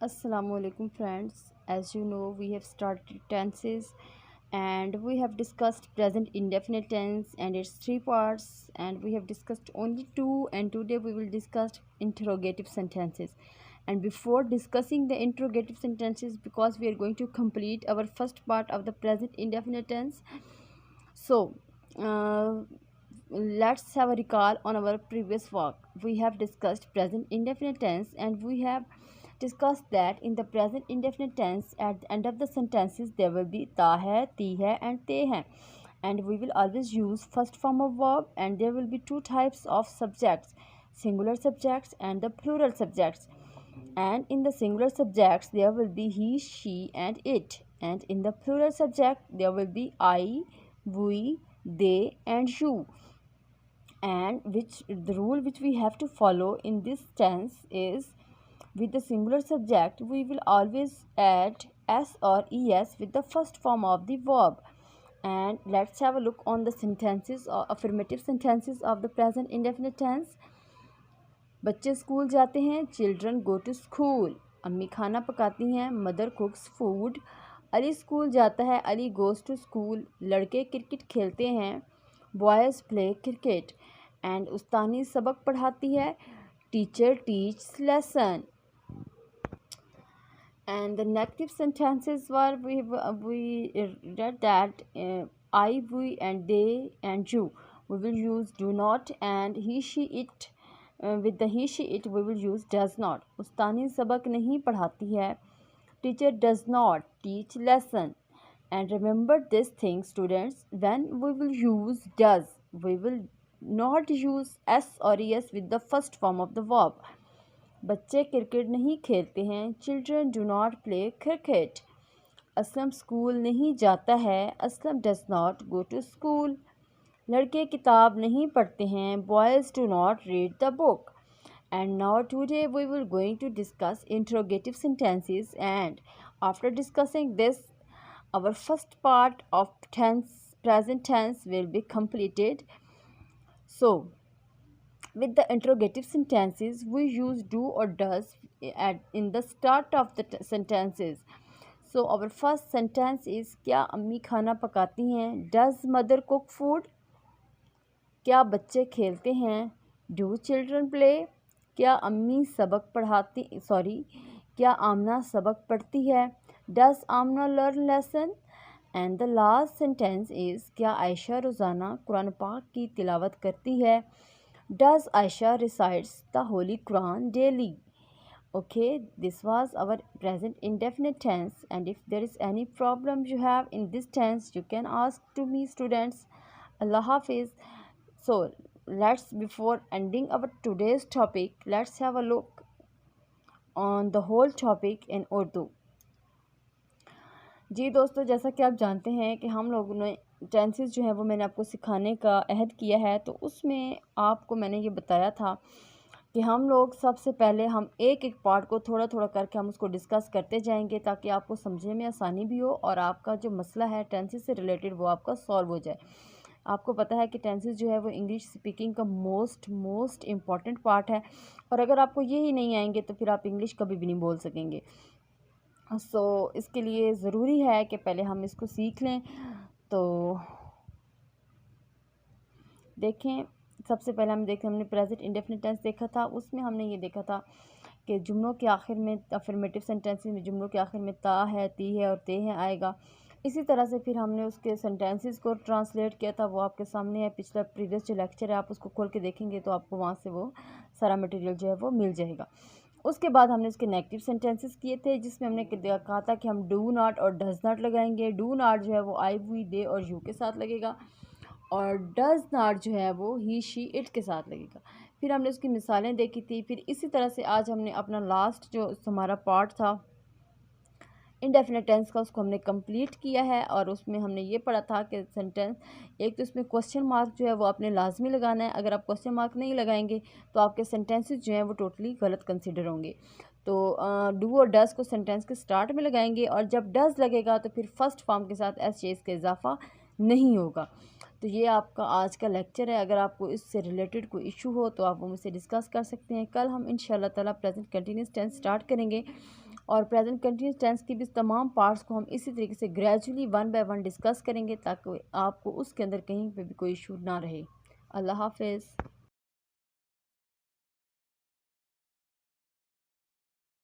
Assalamualaikum friends. As you know, we have started tenses and we have discussed present indefinite tense and its three parts, and we have discussed only two, and today we will discuss interrogative sentences. And before discussing the interrogative sentences, because we are going to complete our first part of the present indefinite tense, so uh, let's have a recall on our previous work. We have discussed present indefinite tense, and we have discussed that in the present indefinite tense at the end of the sentences there will be ta hai, ti hai and te hai, and we will always use first form of verb, and there will be two types of subjects, singular subjects and the plural subjects. And in the singular subjects there will be he, she and it, and in the plural subject there will be I, we, they and you. And which the rule which we have to follow in this tense is, with the singular subject we will always add s or es with the first form of the verb. And let's have a look on the sentences or affirmative sentences of the present indefinite tense. बच्चे school जाते हैं, children go to school. अम्मी खाना पकाती हैं, mother कुक्स food. Ali school जाता है, Ali goes to school. लड़के cricket खेलते हैं, बॉयज़ प्ले क्रिकेट. एंड उस्तानी सबक पढ़ाती है, teacher teach lesson. And the negative sentences were we read that I, we and they and you we will use do not, and he, she, it with the he, she, it we will use does not. उस्तानी सबक नहीं पढ़ाती है, teacher does not teach lesson. And remember this thing students, when we will use does we will not use s or es with the first form of the verb. बच्चे cricket नहीं खेलते हैं, children do not play cricket. Aslam school नहीं जाता है, Aslam does not go to school. लड़के किताब नहीं पढ़ते हैं, boys do not read the book. And now today we will going to discuss interrogative sentences, and after discussing this our first part of present tense will be completed. So with the interrogative sentences we use do or does in the start of the sentences. So our first sentence is, क्या अम्मी खाना पकाती हैं? Does mother cook food? क्या बच्चे खेलते हैं? Do children play? क्या अम्मी सबक पढ़ाती क्या आमना सबक पढ़ती है? Does Amna learn lesson? And the last sentence is, क्या आयशा रोज़ाना कुरान पाक की तिलावत करती है? Does Aisha recites the Holy Quran daily? Okay, this was our present indefinite tense, and if there is any problem you have in this tense you can ask to me students. Allah Hafiz. So let's, before ending our today's topic, let's have a look on the whole topic in Urdu. जी दोस्तों, जैसा कि आप जानते हैं कि हम लोगों ने टेंसेस जो है वो मैंने आपको सिखाने का अहद किया है, तो उसमें आपको मैंने ये बताया था कि हम लोग सबसे पहले हम एक एक पार्ट को थोड़ा थोड़ा करके हम उसको डिस्कस करते जाएंगे, ताकि आपको समझने में आसानी भी हो और आपका जो मसला है टेंसेस से रिलेटेड वो आपका सॉल्व हो जाए. आपको पता है कि टेंसेस जो है वो इंग्लिश स्पीकिंग का मोस्ट इम्पॉर्टेंट पार्ट है, और अगर आपको ये ही नहीं आएंगे तो फिर आप इंग्लिश कभी भी नहीं बोल सकेंगे. इसके लिए ज़रूरी है कि पहले हम इसको सीख लें. तो देखें, सबसे पहले हमने प्रेजेंट इंडेफिनिट टेंस देखा था. उसमें हमने ये देखा था कि जुमलों के आखिर में, अफर्मेटिव सेंटेंसेस में जुमलों के आखिर में ता है, ती है और ते है आएगा. इसी तरह से फिर हमने उसके सेंटेंसेस को ट्रांसलेट किया था, वो आपके सामने है. पिछला प्रीवियस जो लेक्चर है आप उसको खोल के देखेंगे तो आपको वहाँ से वो सारा मटेरियल जो है वो मिल जाएगा. उसके बाद हमने उसके नेगेटिव सेंटेंसेस किए थे, जिसमें हमने कहा था कि हम डू नॉट और डज नॉट लगाएंगे. डू नॉट जो है वो आई, वी, दे और यू के साथ लगेगा, और डज नॉट जो है वो ही, शी, इट के साथ लगेगा. फिर हमने उसकी मिसालें देखी थी. फिर इसी तरह से आज हमने अपना लास्ट जो हमारा पार्ट था इंडेफिनिट टेंस का, उसको हमने कंप्लीट किया है. और उसमें हमने ये पढ़ा था कि सेंटेंस, एक तो इसमें क्वेश्चन मार्क जो है वो आपने लाजमी लगाना है. अगर आप क्वेश्चन मार्क नहीं लगाएंगे तो आपके सेंटेंसेस जो हैं वो टोटली गलत कंसिडर होंगे. तो डू और डज को सेंटेंस के स्टार्ट में लगाएंगे, और जब डज लगेगा तो फिर फर्स्ट फॉर्म के साथ एस चेस का इजाफा नहीं होगा. तो ये आपका आज का लेक्चर है। अगर आपको इससे रिलेटेड कोई इशू हो तो आप वो मुझसे डिस्कस कर सकते हैं। कल हम इंशाल्लाह ताला प्रेजेंट कंटिन्यूस टेंस स्टार्ट करेंगे और प्रेजेंट कंटिन्यूस टेंस की भी तमाम पार्ट्स को हम इसी तरीके से gradually one by one discuss करेंगे ताकि आपको उसके अंदर कहीं पे भी कोई इशू ना रहे। अल्लाह हाफिज़।